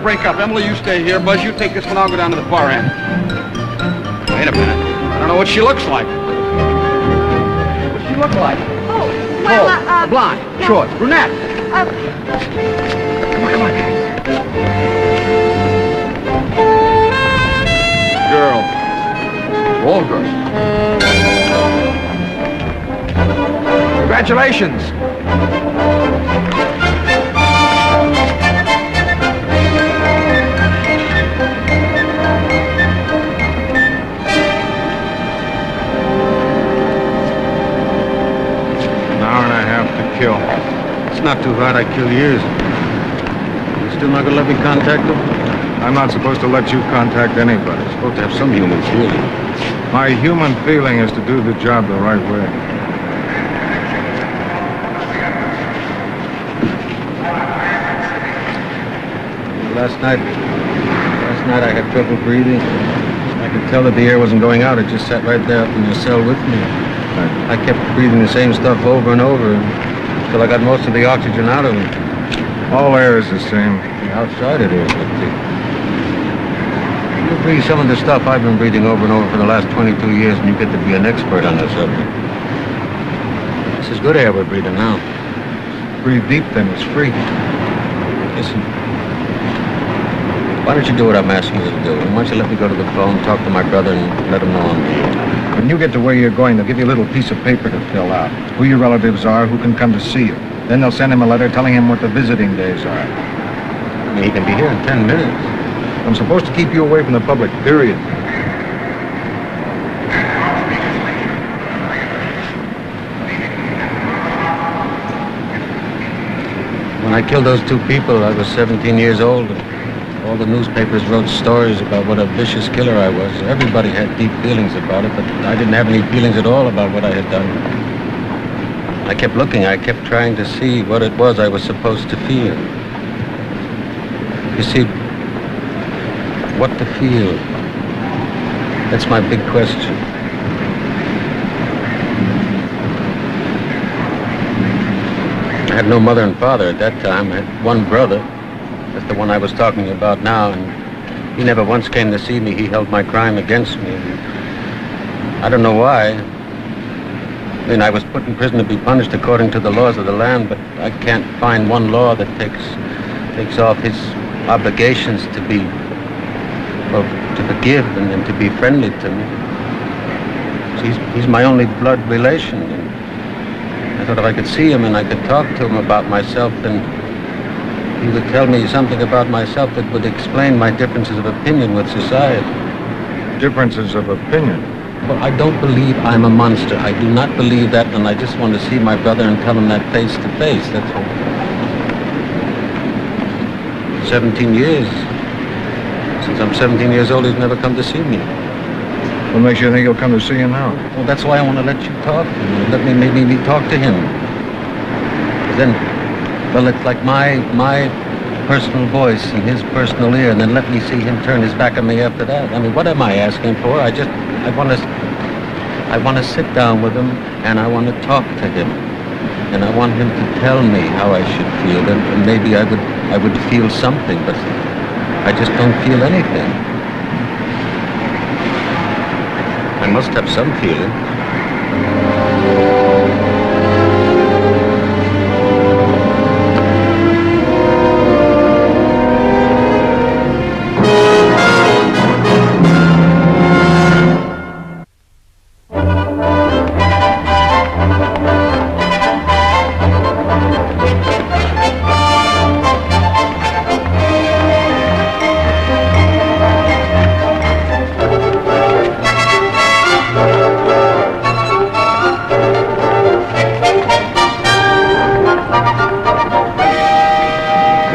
Break up. Emily, you stay here. Buzz, you take this one. I'll go down to the far end. Wait a minute. I don't know what she looks like. What's she look like? Oh, well, blonde, yeah. short, brunette. Come on. Girl. All girl. Congratulations. Kill. It's not too hard. I kill years. You still not gonna let me contact them? I'm not supposed to let you contact anybody. You're supposed to have some human feeling. My human feeling is to do the job the right way. Last night I had trouble breathing. I could tell that the air wasn't going out. It just sat right there up in your cell with me. I kept breathing the same stuff over and over until I got most of the oxygen out of it. All air is the same. Outside it is, but you breathe some of the stuff I've been breathing over and over for the last 22 years, and you get to be an expert on the subject. This is good air we're breathing now. Breathe deep, then it's free. Listen, why don't you do what I'm asking you to do? Why don't you let me go to the phone, talk to my brother, and let him know I'm here? When you get to where you're going, they'll give you a little piece of paper to fill out. Who your relatives are, who can come to see you. Then they'll send him a letter telling him what the visiting days are. I mean, he can be here in 10 minutes. I'm supposed to keep you away from the public, period. When I killed those two people, I was 17 years old. All the newspapers wrote stories about what a vicious killer I was. Everybody had deep feelings about it, but I didn't have any feelings at all about what I had done. I kept looking. I kept trying to see what it was I was supposed to feel. You see, what to feel? That's my big question. I had no mother and father at that time. I had one brother. That's the one I was talking about now, and he never once came to see me. He held my crime against me. I don't know why. I mean, I was put in prison to be punished according to the laws of the land, but I can't find one law that takes off his obligations to be, well, to forgive and to be friendly to me. He's my only blood relation. And I thought if I could see him and I could talk to him about myself, then he would tell me something about myself that would explain my differences of opinion with society. Differences of opinion? Well, I don't believe I'm a monster. I do not believe that, and I just want to see my brother and tell him that face to face, that's all. 17 years. Since I'm 17 years old, he's never come to see me. What makes you think he'll come to see you now? Well, that's why I want to let you talk to him. Let me maybe talk to him. Then, well, it's like my personal voice and his personal ear, and then let me see him turn his back on me after that. I mean, what am I asking for? I want to sit down with him, and I want to talk to him, and I want him to tell me how I should feel, and maybe I would feel something, but I just don't feel anything. I must have some feeling.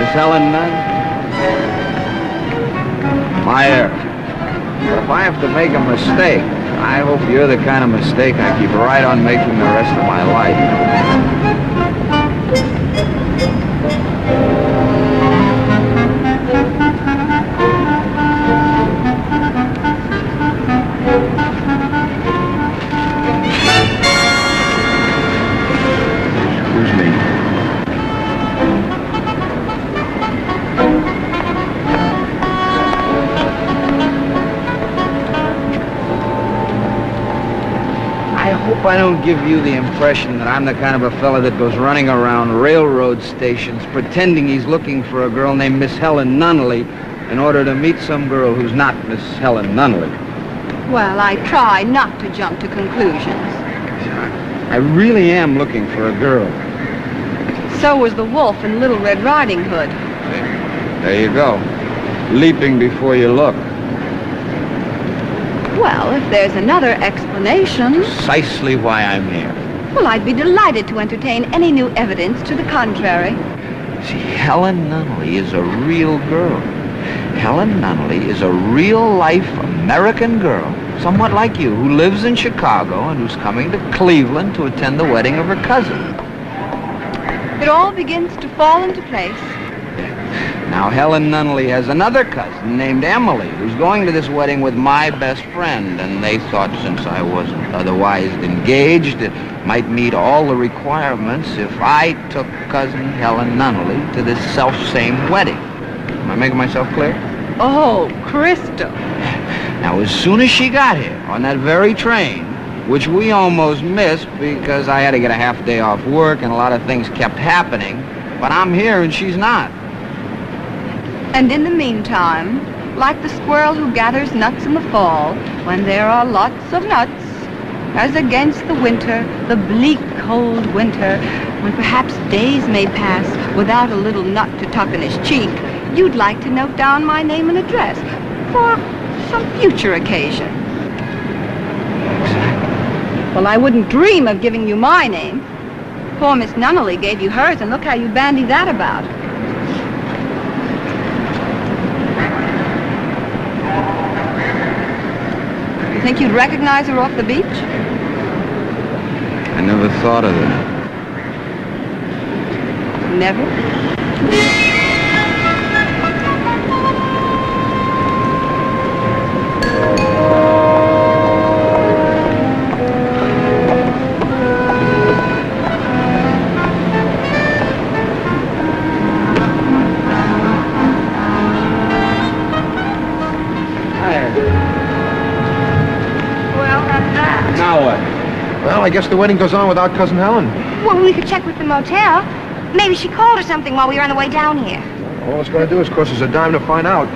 Helen, my error. But if I have to make a mistake, I hope you're the kind of mistake I keep right on making the rest of my life. I don't give you the impression that I'm the kind of a fella that goes running around railroad stations pretending he's looking for a girl named Miss Helen Nunnally in order to meet some girl who's not Miss Helen Nunnally. Well, I try not to jump to conclusions. I really am looking for a girl. So was the wolf in Little Red Riding Hood. There you go. Leaping before you look. Well, if there's another explanation... Precisely why I'm here. Well, I'd be delighted to entertain any new evidence to the contrary. See, Helen Nunnally is a real girl. Helen Nunnally is a real-life American girl, somewhat like you, who lives in Chicago and who's coming to Cleveland to attend the wedding of her cousin. It all begins to fall into place. Now, Helen Nunnally has another cousin named Emily, who's going to this wedding with my best friend, and they thought since I wasn't otherwise engaged, it might meet all the requirements if I took cousin Helen Nunnally to this self-same wedding. Am I making myself clear? Oh, Crystal. Now, as soon as she got here, on that very train, which we almost missed because I had to get a half day off work and a lot of things kept happening, but I'm here and she's not. And in the meantime, like the squirrel who gathers nuts in the fall, when there are lots of nuts, as against the winter, the bleak, cold winter, when perhaps days may pass without a little nut to tuck in his cheek, you'd like to note down my name and address for some future occasion. Well, I wouldn't dream of giving you my name. Poor Miss Nunnally gave you hers, and look how you bandy that about. You think you'd recognize her off the beach? I never thought of that. Never? Well, I guess the wedding goes on without Cousin Helen. Well, we could check with the motel. Maybe she called or something while we were on the way down here. All it's going to do is cost us a dime to find out.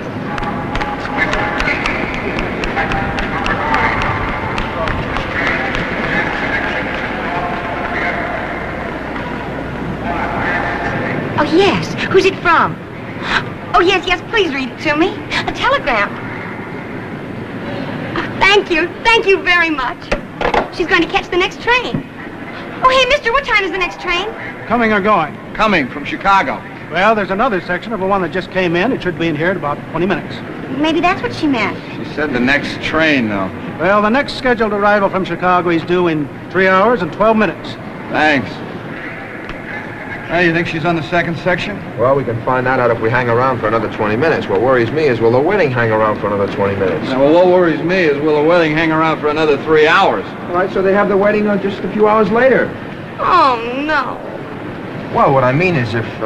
Oh, yes. Who's it from? Oh, yes, please read it to me. A telegram. Oh, thank you very much. She's going to catch the next train. Oh, hey, mister, what time is the next train? Coming or going? Coming from Chicago. Well, there's another section of the one that just came in. It should be in here in about 20 minutes. Maybe that's what she meant. She said the next train, though. Well, the next scheduled arrival from Chicago is due in 3 hours and 12 minutes. Thanks. Hey, you think she's on the second section? Well, we can find that out if we hang around for another 20 minutes. What worries me is, will the wedding hang around for another 20 minutes? Now, well, what worries me is, will the wedding hang around for another 3 hours? All right, so they have the wedding just a few hours later. Oh, no. Well, what I mean is if it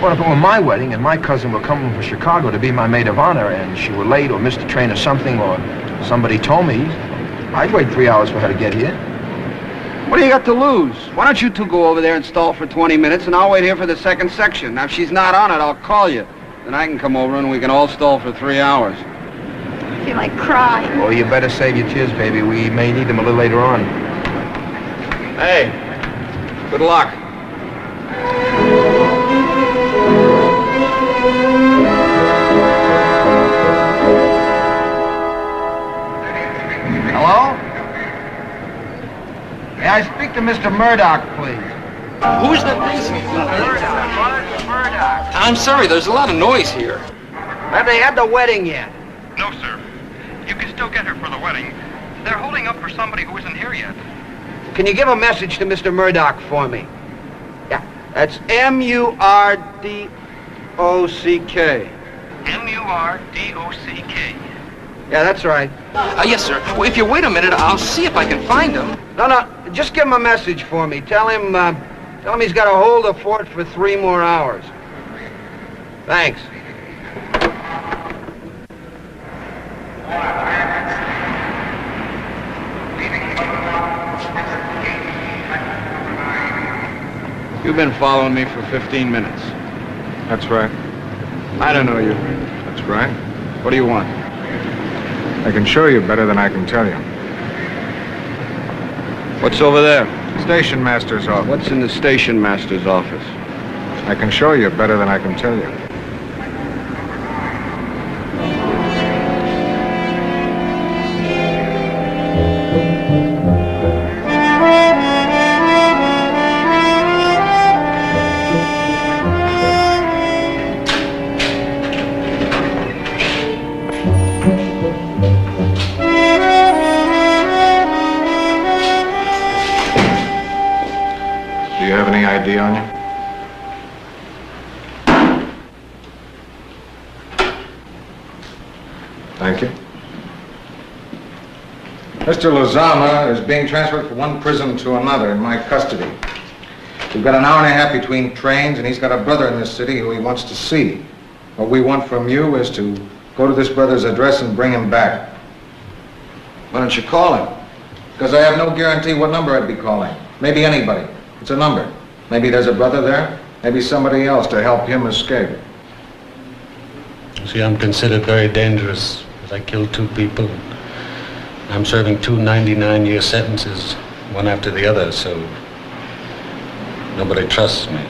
were my wedding and my cousin were coming from Chicago to be my maid of honor and she were late or missed a train or something or somebody told me, I'd wait 3 hours for her to get here. What do you got to lose? Why don't you two go over there and stall for 20 minutes, and I'll wait here for the second section. Now, if she's not on it, I'll call you. Then I can come over and we can all stall for 3 hours. I feel like crying. Well, you better save your tears, baby. We may need them a little later on. Hey, good luck. Hello? May I speak to Mr. Murdoch, please? Who's the... Murdoch. I'm sorry, there's a lot of noise here. Have they had the wedding yet? No, sir. You can still get her for the wedding. They're holding up for somebody who isn't here yet. Can you give a message to Mr. Murdoch for me? Yeah, that's M-U-R-D-O-C-K. M-U-R-D-O-C-K. Yeah, that's right. Yes, sir. Well, if you wait a minute, I'll see if I can find him. No, just give him a message for me. Tell him he's got to hold the fort for 3 more hours. Thanks. You've been following me for 15 minutes. That's right. I don't know you. That's right. What do you want? I can show you better than I can tell you. What's over there? Station master's office. What's in the station master's office? I can show you better than I can tell you. Do you have any ID on you? Thank you. Mr. Lezama is being transferred from one prison to another in my custody. We've got an hour and a half between trains, and he's got a brother in this city who he wants to see. What we want from you is to go to this brother's address and bring him back. Why don't you call him? Because I have no guarantee what number I'd be calling. Maybe anybody. It's a number. Maybe there's a brother there. Maybe somebody else to help him escape. See, I'm considered very dangerous. I killed 2 people. I'm serving 2 99-year sentences, one after the other, so nobody trusts me.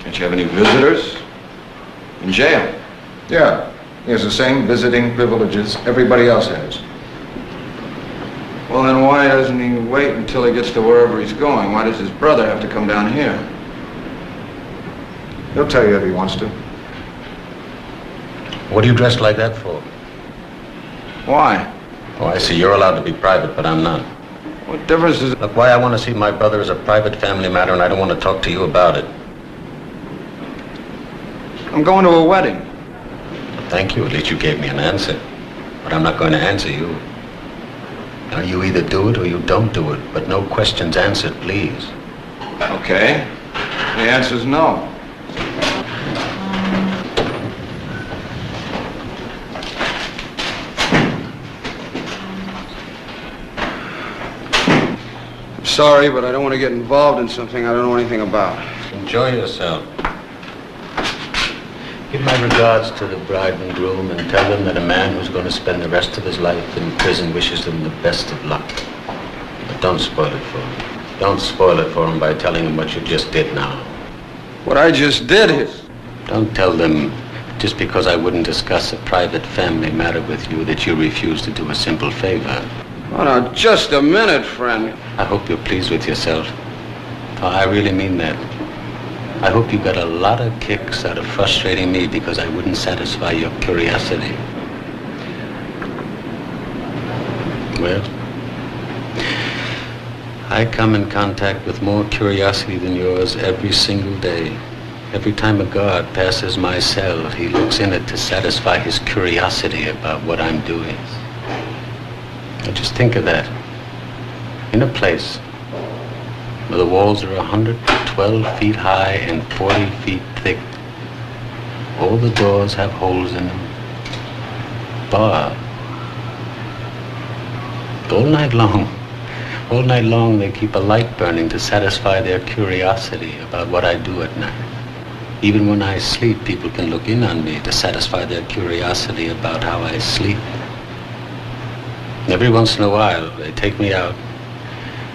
Can't you have any visitors? In jail? Yeah, he has the same visiting privileges everybody else has. Well, then why doesn't he wait until he gets to wherever he's going? Why does his brother have to come down here? He'll tell you if he wants to. What are you dressed like that for? Why? Oh, I see. You're allowed to be private, but I'm not. What difference does it... Look, why I want to see my brother is a private family matter, and I don't want to talk to you about it. I'm going to a wedding. Thank you. At least you gave me an answer. But I'm not going to answer you. Now, you either do it or you don't do it, but no questions answered, please. Okay. The answer's no. I'm sorry, but I don't want to get involved in something I don't know anything about. Enjoy yourself. Give my regards to the bride and groom and tell them that a man who's going to spend the rest of his life in prison wishes them the best of luck. But don't spoil it for him. Don't spoil it for him by telling him what you just did now. What I just did is... Don't tell them just because I wouldn't discuss a private family matter with you that you refuse to do a simple favor. Oh, now, just a minute, friend. I hope you're pleased with yourself. Oh, I really mean that. I hope you got a lot of kicks out of frustrating me because I wouldn't satisfy your curiosity. Well, I come in contact with more curiosity than yours every single day. Every time a guard passes my cell, he looks in it to satisfy his curiosity about what I'm doing. Now just think of that. In a place where the walls are 112 feet high and 40 feet thick. All the doors have holes in them. Bar. All night long they keep a light burning to satisfy their curiosity about what I do at night. Even when I sleep, people can look in on me to satisfy their curiosity about how I sleep. Every once in a while, they take me out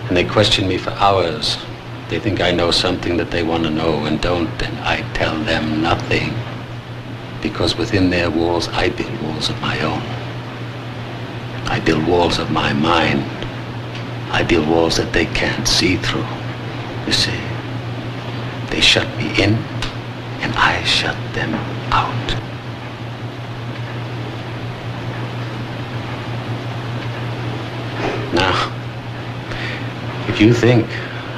and they question me for hours. They think I know something that they want to know and don't, and I tell them nothing. Because within their walls, I build walls of my own. I build walls of my mind. I build walls that they can't see through. You see, they shut me in, and I shut them out. Now, if you think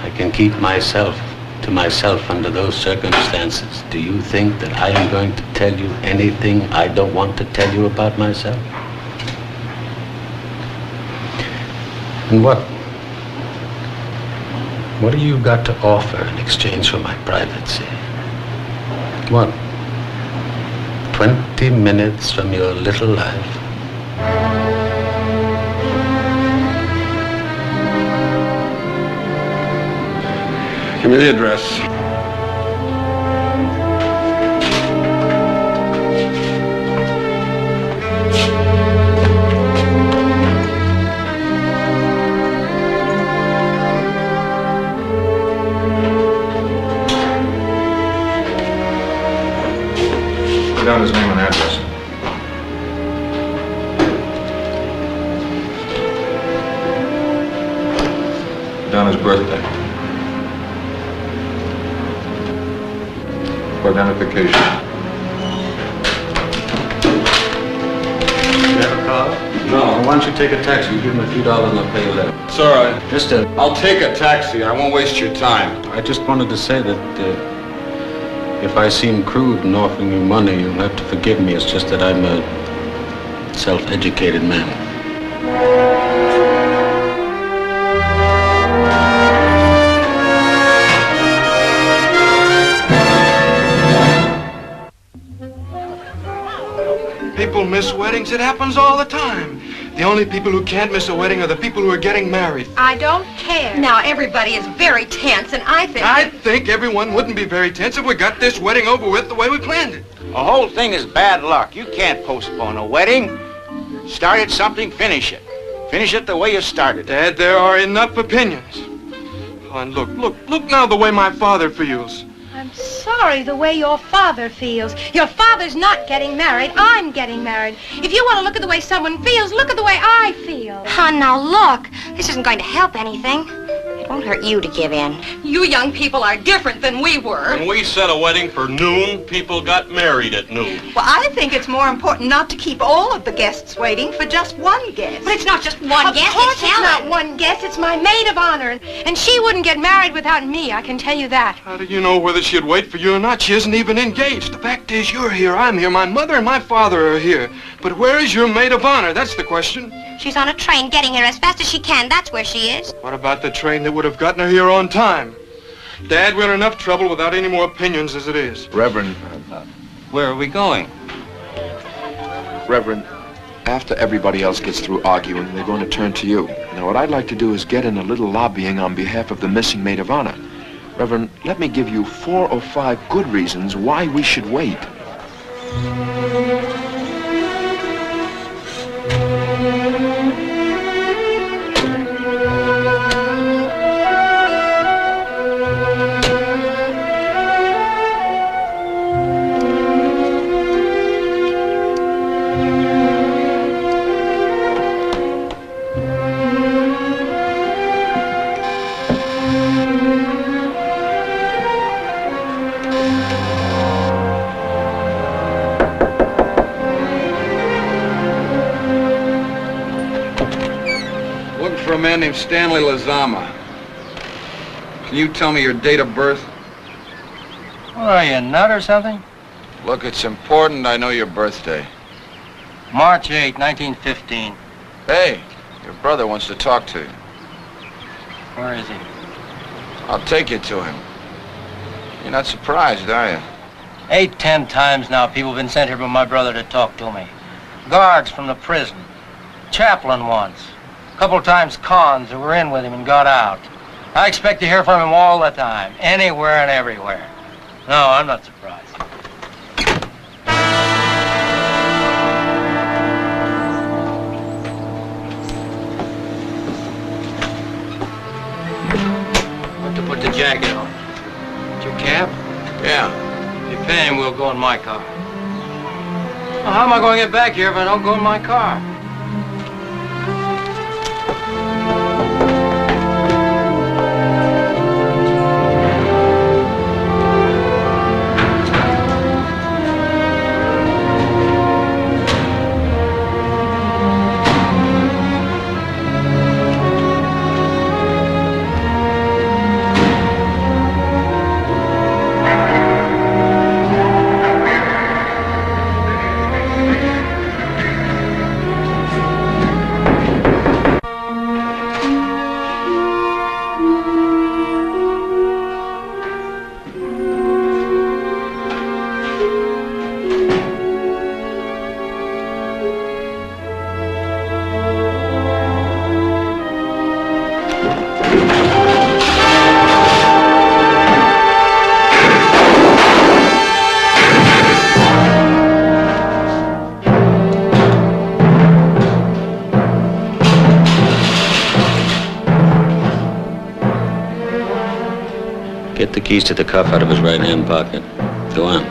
I can keep myself to myself under those circumstances, do you think that I am going to tell you anything I don't want to tell you about myself? And what do you got to offer in exchange for my privacy? What? 20 minutes from your little life? Give me the address. Put down his name and address. Put down his birthday. For identification. You have a car? No. Why don't you take a taxi? Give him a few dollars and I'll pay you later. It's all right. Mister, I'll take a taxi. I won't waste your time. I just wanted to say that if I seem crude in offering you money, you'll have to forgive me. It's just that I'm a self-educated man. People miss weddings. It happens all the time. The only people who can't miss a wedding are the people who are getting married. I don't care. Now, everybody is very tense, and I think everyone wouldn't be very tense if we got this wedding over with the way we planned it. The whole thing is bad luck. You can't postpone a wedding. Started something, finish it. Finish it the way you started. Dad, there are enough opinions. Oh, and look now the way my father feels. I'm sorry the way your father feels. Your father's not getting married. I'm getting married. If you want to look at the way someone feels, look at the way I feel. Hon, now look. This isn't going to help anything. It won't hurt you to give in. You young people are different than we were. When we set a wedding for noon, people got married at noon. Well, I think it's more important not to keep all of the guests waiting for just one guest. But it's not just one guest, Of course it's it's Helen. not one guest. It's my maid of honor. And she wouldn't get married without me, I can tell you that. How do you know whether she'd wait for you or not? She isn't even engaged. The fact is, you're here, I'm here, my mother and my father are here. But where is your maid of honor? That's the question. She's on a train getting here as fast as she can. That's where she is. What about the train that would have gotten her here on time? Dad, we're in enough trouble without any more opinions as it is. Reverend, Where are we going? Reverend, after everybody else gets through arguing, they're going to turn to you. Now, what I'd like to do is get in a little lobbying on behalf of the missing maid of honor. Reverend, let me give you 4 or 5 good reasons why we should wait. Looking for a man named Stanley Lezama. Can you tell me your date of birth? What are you, a nut or something? Look, it's important I know your birthday. March 8, 1915. Hey, your brother wants to talk to you. Where is he? I'll take you to him. You're not surprised, are you? 8, 10 times now people have been sent here by my brother to talk to me. Guards from the prison. Chaplain once. A couple times cons who were in with him and got out. I expect to hear from him all the time, anywhere and everywhere. No, I'm not surprised. Have to put the jacket on. It's your cab? Yeah. If you pay him, we'll go in my car. Well, how am I going to get back here if I don't go in my car? keys to the cuff out of his right-hand pocket. Go on.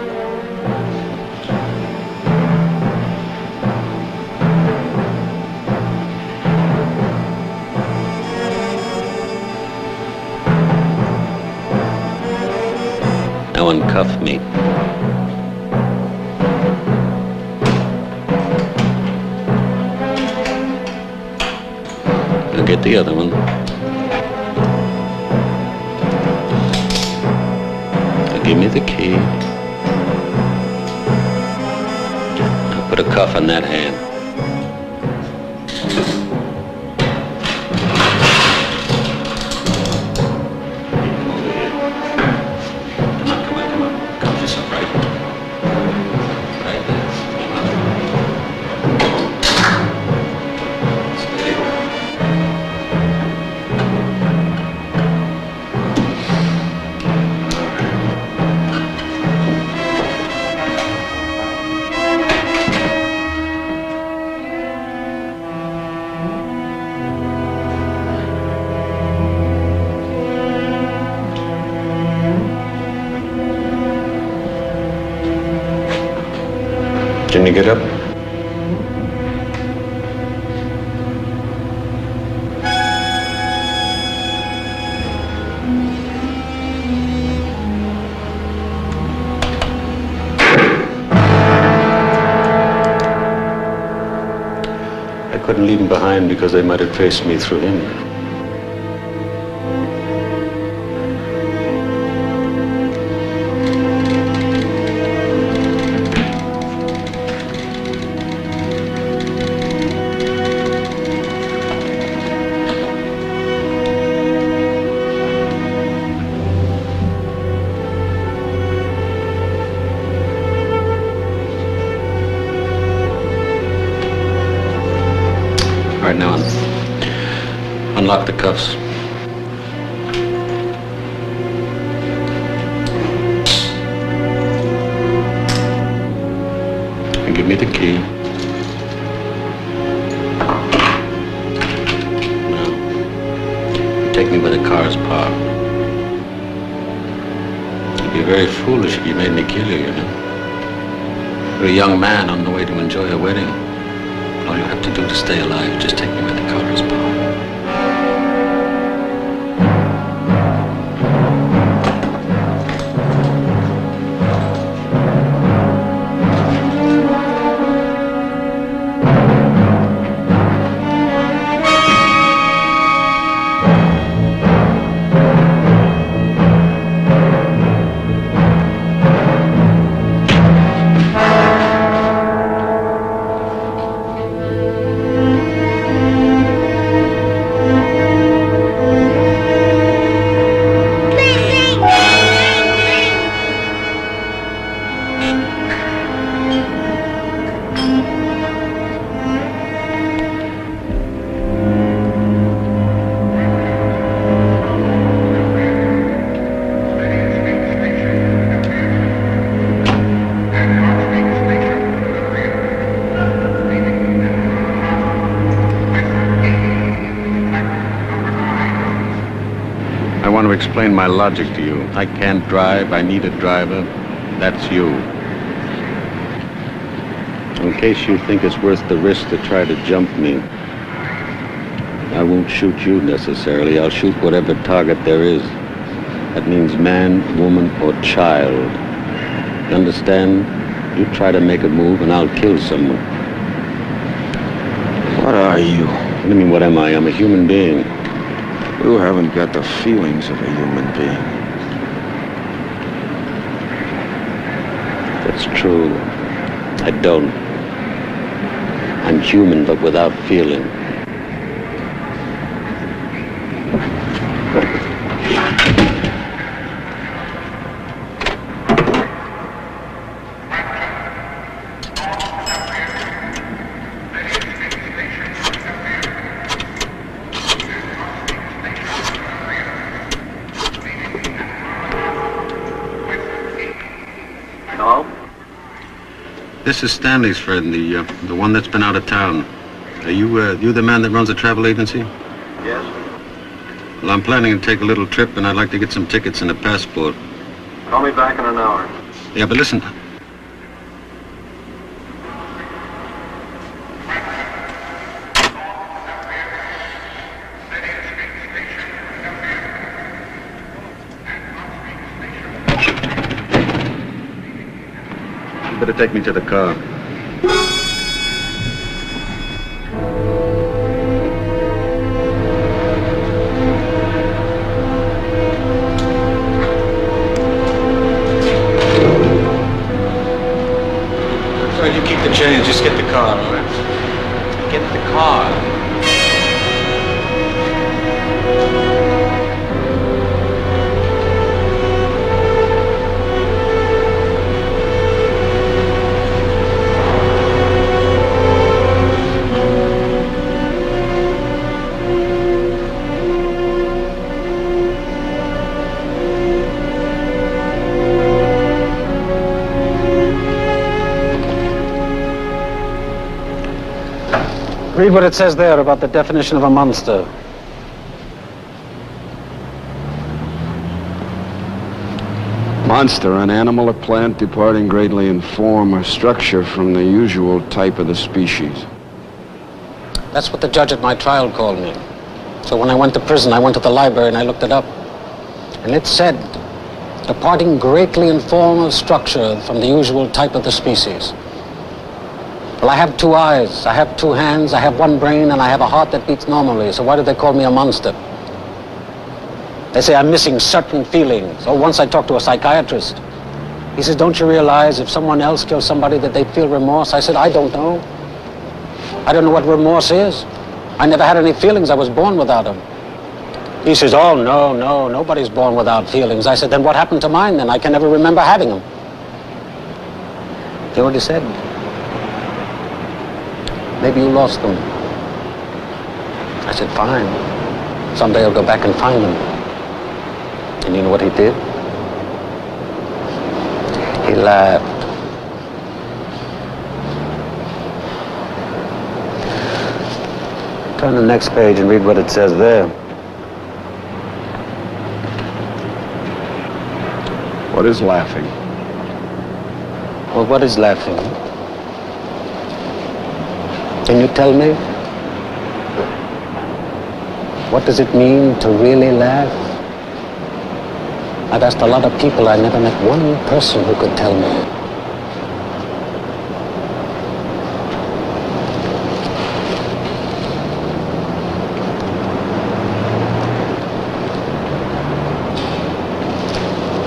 Now uncuff me. Now get the other one. Give me the key. Now put a cuff on that hand. Come on. Cuff yourself right there. Can you get up? I couldn't leave him behind because they might have traced me through him. All right, now unlock the cuffs. And give me the key. Now, you take me where the car's parked. It'd be very foolish if you made me kill you, you know. You're a young man on the way to enjoy a wedding. All you have to do to stay alive is just take me where the car is parked. I want to explain my logic to you. I can't drive. I need a driver. That's you. In case you think it's worth the risk to try to jump me, I won't shoot you necessarily. I'll shoot whatever target there is. That means man, woman, or child. You understand? You try to make a move and I'll kill someone. What are you? What do you mean, what am I? I'm a human being. You haven't got the feelings of a human being. That's true. I don't. I'm human, but without feeling. Hello? This is Stanley's friend, the one that's been out of town. Are you the man that runs a travel agency? Yes? Well, I'm planning to take a little trip, and I'd like to get some tickets and a passport. Call me back in an hour. Yeah, but listen. You better take me to the car. You keep the change, just get the car, all right? Get the car. Read what it says there about the definition of a monster. Monster, an animal or plant departing greatly in form or structure from the usual type of the species. That's what the judge at my trial called me. So when I went to prison, I went to the library and I looked it up. And it said, departing greatly in form or structure from the usual type of the species. Well, I have 2 eyes, I have 2 hands, I have 1 brain, and I have a heart that beats normally. So why do they call me a monster? They say I'm missing certain feelings. Oh, once I talked to a psychiatrist. He says, don't you realize if someone else kills somebody that they feel remorse? I said, I don't know. I don't know what remorse is. I never had any feelings. I was born without them. He says, oh, no, nobody's born without feelings. I said, then what happened to mine then? I can never remember having them. You know what he said? Maybe you lost them. I said, fine. Someday I'll go back and find them. And you know what he did? He laughed. Turn to the next page and read what it says there. What is laughing? Well, what is laughing? Can you tell me? What does it mean to really laugh? I've asked a lot of people. I never met one person who could tell me.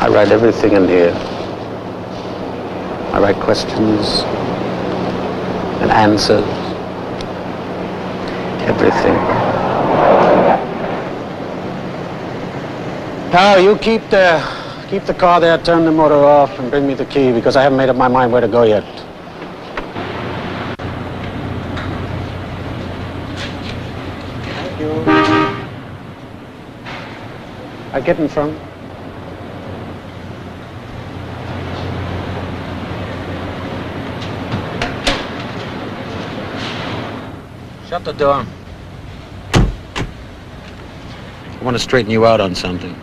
I write everything in here. I write questions and answers. Everything. Now, you keep the car there, turn the motor off, and bring me the key, because I haven't made up my mind where to go yet. Thank you. I get in front. Shut the door. I want to straighten you out on something.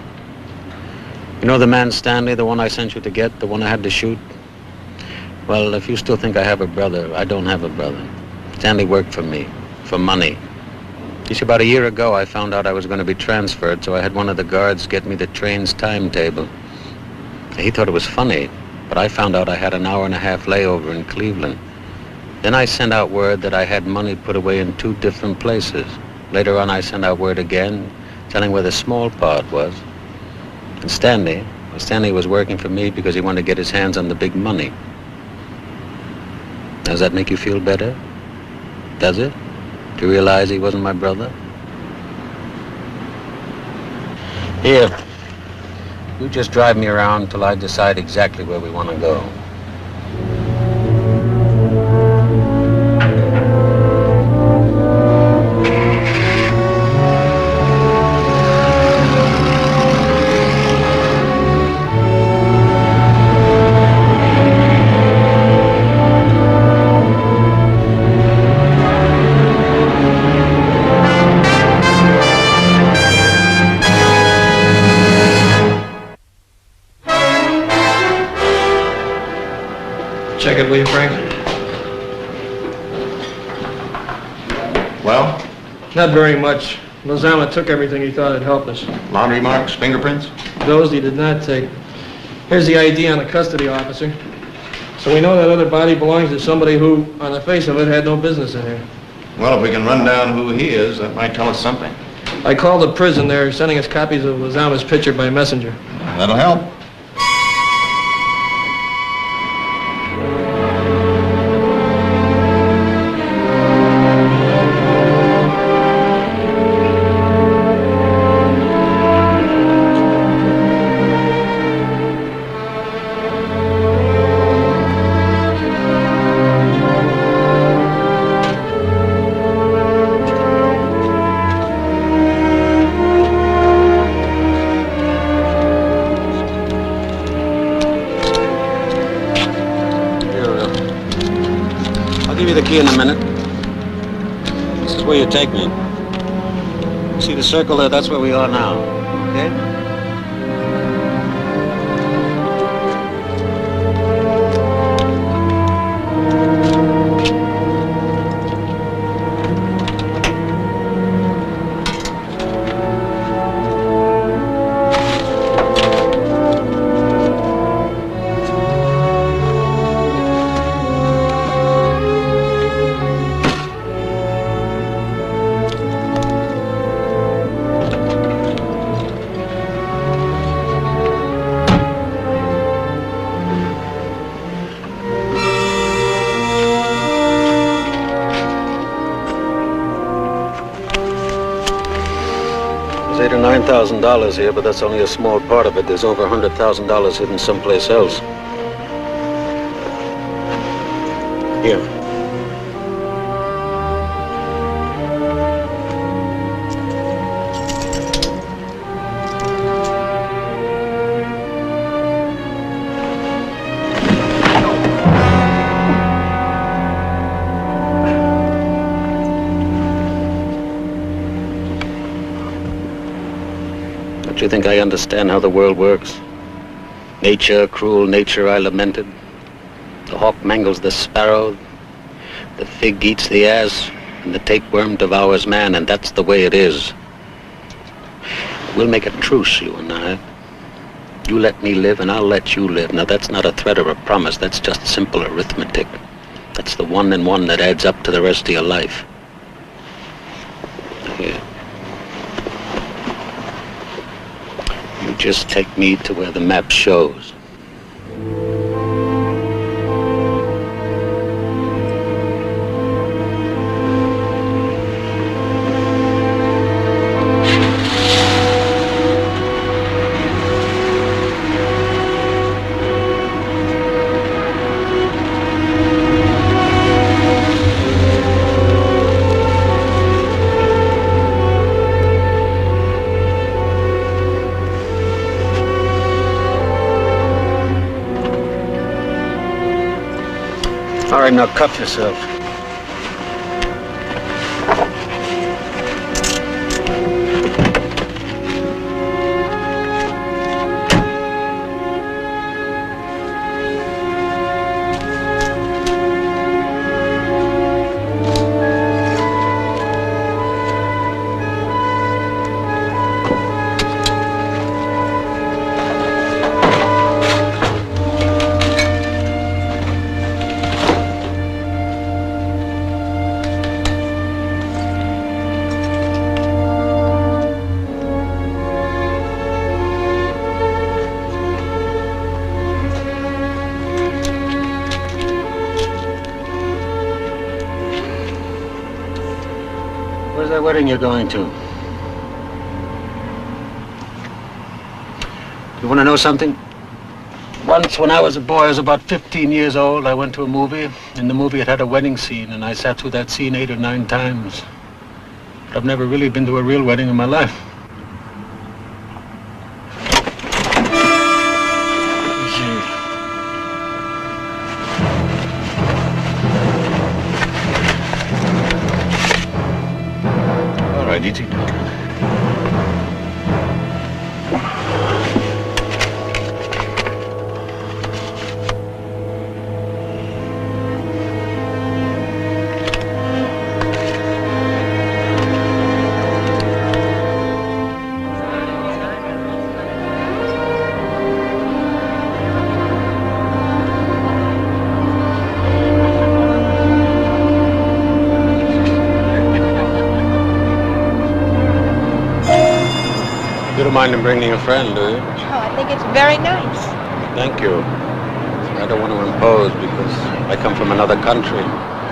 You know the man Stanley, the one I sent you to get, the one I had to shoot? Well, if you still think I have a brother, I don't have a brother. Stanley worked for me, for money. You see, about a year ago, I found out I was going to be transferred, so I had one of the guards get me the train's timetable. He thought it was funny, but I found out I had an hour-and-a-half layover in Cleveland. Then I sent out word that I had money put away in 2 different places. Later on, I sent out word again, telling where the small part was. And Stanley was working for me because he wanted to get his hands on the big money. Does that make you feel better? Does it? Do you realize he wasn't my brother? Here, you just drive me around till I decide exactly where we want to go. Well, Not very much. Lezama took everything he thought would help us. laundry marks, fingerprints? Those he did not take. Here's the ID on the custody officer. So we know that other body belongs to somebody who, on the face of it, had no business in here. Well, if we can run down who he is, that might tell us something. I called the prison. They're sending us copies of Lezama's picture by messenger. That'll help. The key in a minute. This is where you take me. See the circle there? That's where we are now. Okay? There's $8,000 or $9,000 here, but that's only a small part of it. There's over $100,000 hidden someplace else. Here. Don't you think I understand how the world works? Nature, cruel nature, I lamented. The hawk mangles the sparrow, the fig eats the ass, and the tapeworm devours man, and that's the way it is. We'll make a truce, you and I. You let me live, and I'll let you live. Now, that's not a threat or a promise. That's just simple arithmetic. That's the one and one that adds up to the rest of your life. Here. You just take me to where the map shows. All right, now cuff yourself. Where's that wedding you're going to? You want to know something? Once when I was a boy, I was about 15 years old, I went to a movie. In the movie it had a wedding scene, and I sat through that scene 8 or 9 times. But I've never really been to a real wedding in my life. Easy. mind in bringing a friend, do you? Oh, I think it's very nice. Thank you. I don't want to impose because I come from another country,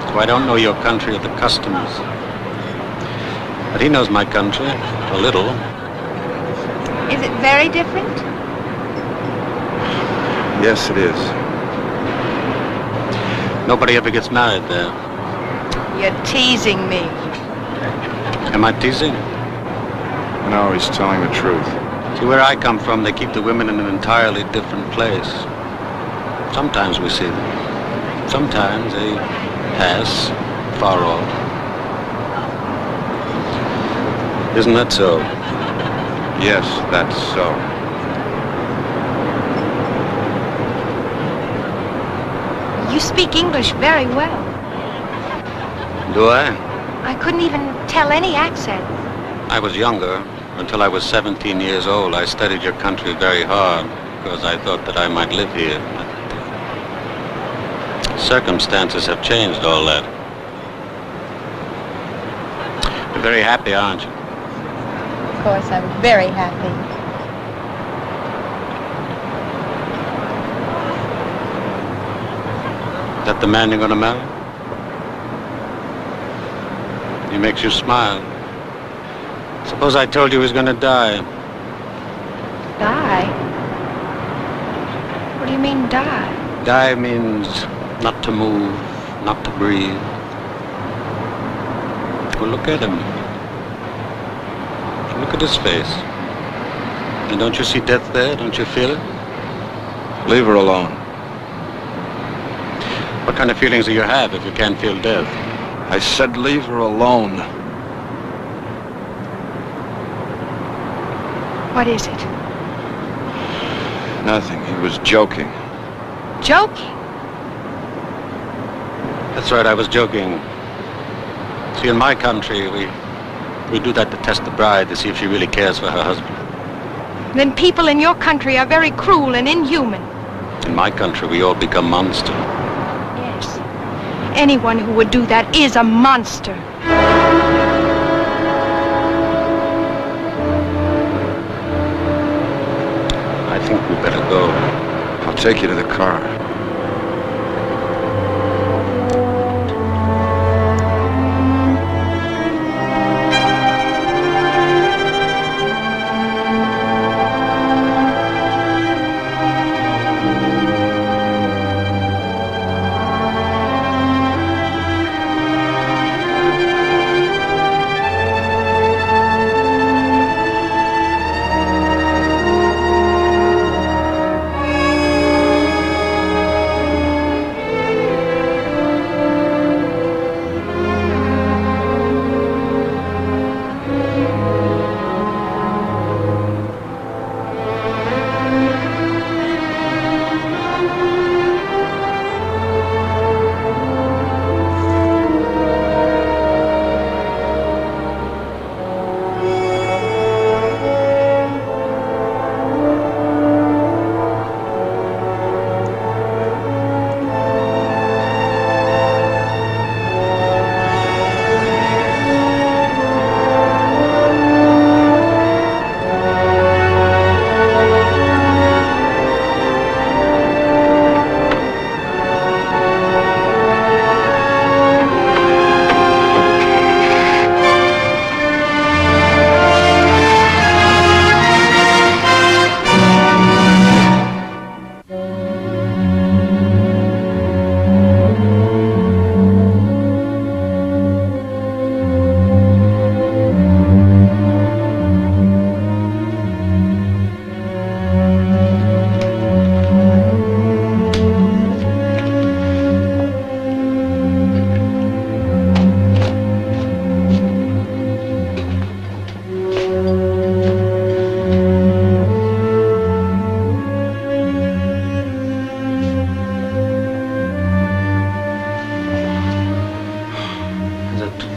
so I don't know your country or the customs. But he knows my country, a little. Is it very different? Yes, it is. Nobody ever gets married there. You're teasing me. Am I teasing? No, he's telling the truth. See, where I come from, they keep the women in an entirely different place. Sometimes we see them. Sometimes they pass far off. Isn't that so? Yes, that's so. You speak English very well. Do I? I couldn't even tell any accent. I was younger. Until I was 17 years old, I studied your country very hard because I thought that I might live here. But circumstances have changed all that. You're very happy, aren't you? Of course, I'm very happy. Is that the man you're going to marry? He makes you smile. Suppose I told you he was going to die. Die? What do you mean, die? Die means not to move, not to breathe. Well, look at him. Look at his face. And don't you see death there? Don't you feel it? Leave her alone. What kind of feelings do you have if you can't feel death? I said leave her alone. What is it? Nothing. He was joking. Joking? That's right, I was joking. See, in my country, we do that to test the bride to see if she really cares for her husband. Then people in your country are very cruel and inhuman. In my country, we all become monsters. Yes. Anyone who would do that is a monster. I think we better go. I'll take you to the car.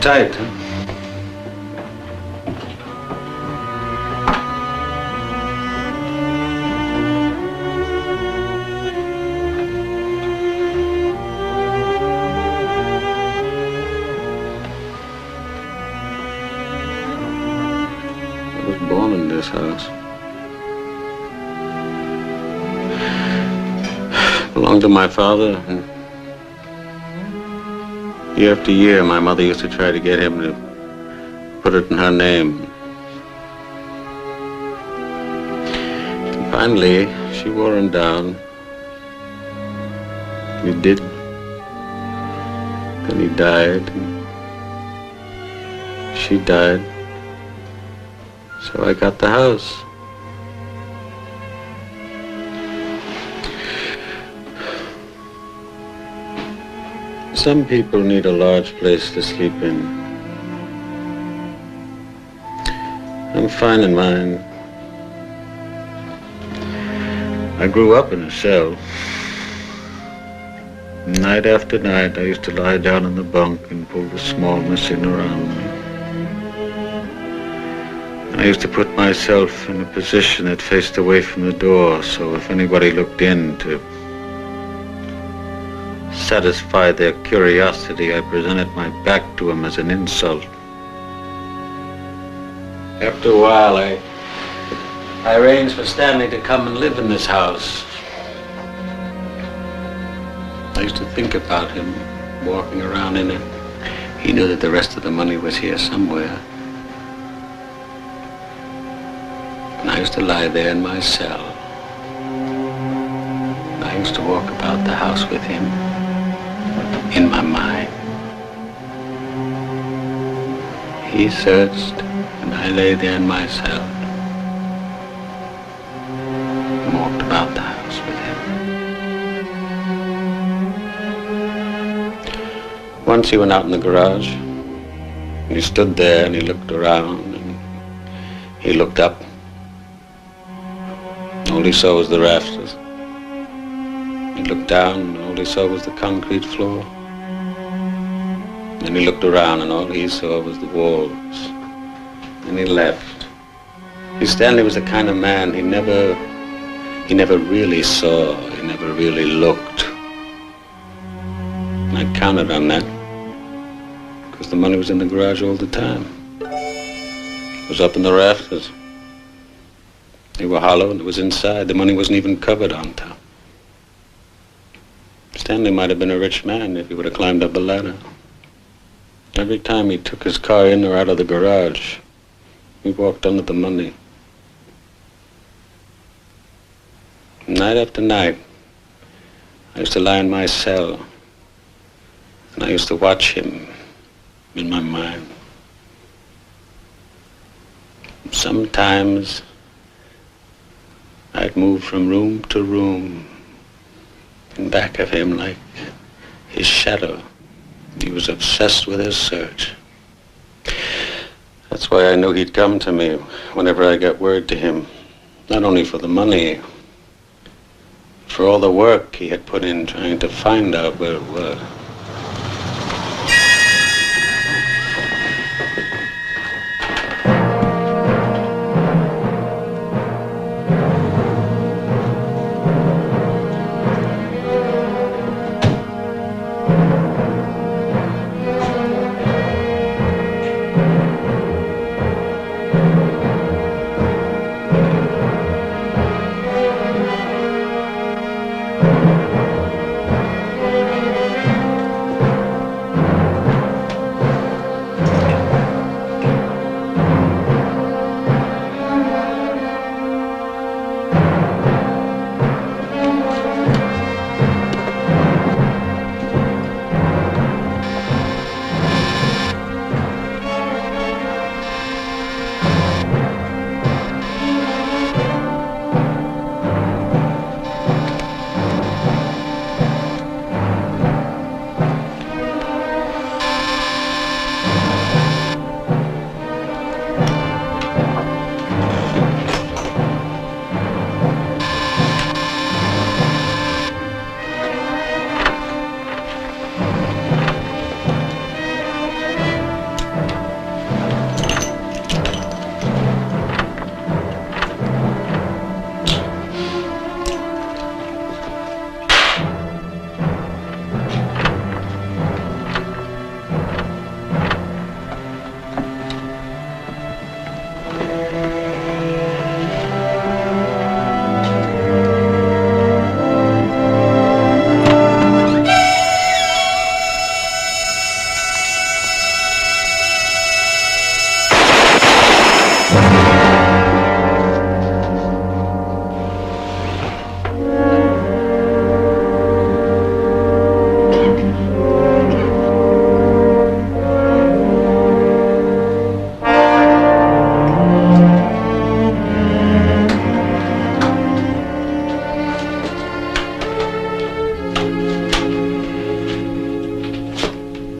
Tight, huh? I was born in this house. belonged to my father. And year after year, my mother used to try to get him to put it in her name. And finally, she wore him down. He did. Then he died. And she died. So I got the house. Some people need a large place to sleep in. I'm fine in mine. I grew up in a cell. Night after night, I used to lie down in the bunk and pull the smallness in around me. And I used to put myself in a position that faced away from the door, so if anybody looked in to satisfy their curiosity, I presented my back to him as an insult. After a while, I arranged for Stanley to come and live in this house. I used to think about him walking around in it. He knew that the rest of the money was here somewhere. And I used to lie there in my cell. And I used to walk about the house with him in my mind. He searched, and I lay there in my cell and walked about the house with him. Once he went out in the garage, and he stood there and he looked around, and he looked up. All he saw was the rafters. He looked down, and all he saw was the concrete floor. Then he looked around, and all he saw was the walls. And he left. Stanley was the kind of man he never really saw. He never really looked. And I counted on that, because the money was in the garage all the time. It was up in the rafters. They were hollow, and it was inside. The money wasn't even covered on top. Stanley might have been a rich man if he would have climbed up the ladder. Every time he took his car in or out of the garage, he walked under the money. Night after night, I used to lie in my cell, and I used to watch him in my mind. Sometimes I'd move from room to room in back of him like his shadow. He was obsessed with his search. That's why I knew he'd come to me whenever I got word to him, not only for the money, for all the work he had put in trying to find out where it was.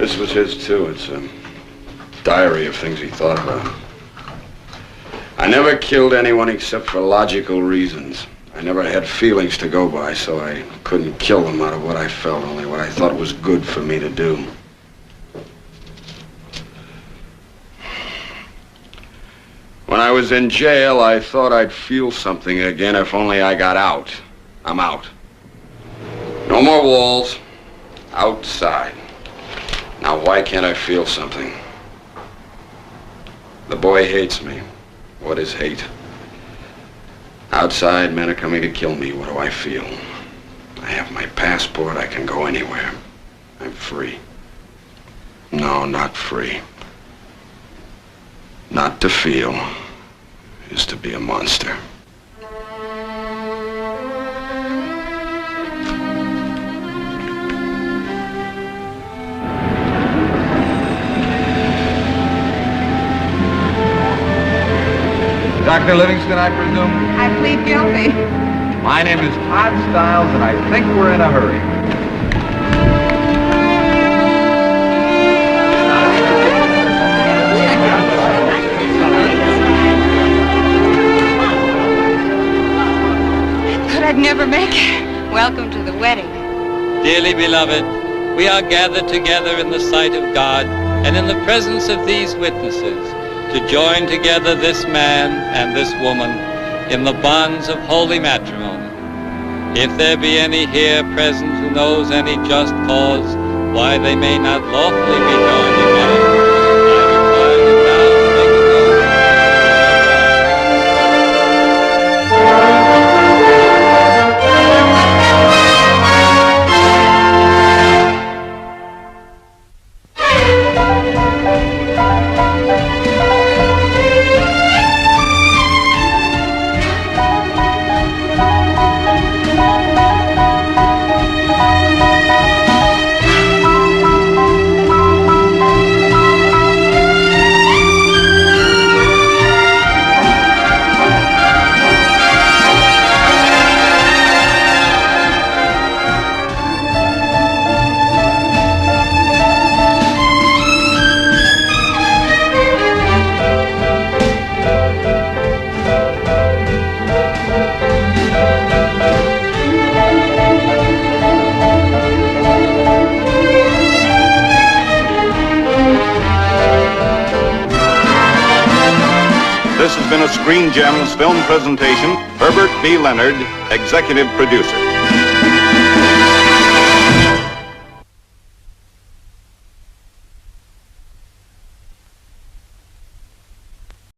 This was his, too. It's a diary of things he thought about. I never killed anyone except for logical reasons. I never had feelings to go by, so I couldn't kill them out of what I felt, only what I thought was good for me to do. When I was in jail, I thought I'd feel something again if only I got out. I'm out. No more walls. Outside. Now, why can't I feel something? The boy hates me. What is hate? Outside, men are coming to kill me. What do I feel? I have my passport. I can go anywhere. I'm free. No, not free. Not to feel is to be a monster. Dr. Livingston, I presume? I plead guilty. My name is Todd Stiles, and I think we're in a hurry. But I'd never make it. Welcome to the wedding. Dearly beloved, we are gathered together in the sight of God and in the presence of these witnesses to join together this man and this woman in the bonds of holy matrimony. If there be any here present who knows any just cause why they may not lawfully be joined in marriage, I require him now to make a motion. This has been a Screen Gems film presentation. Herbert B. Leonard, executive producer.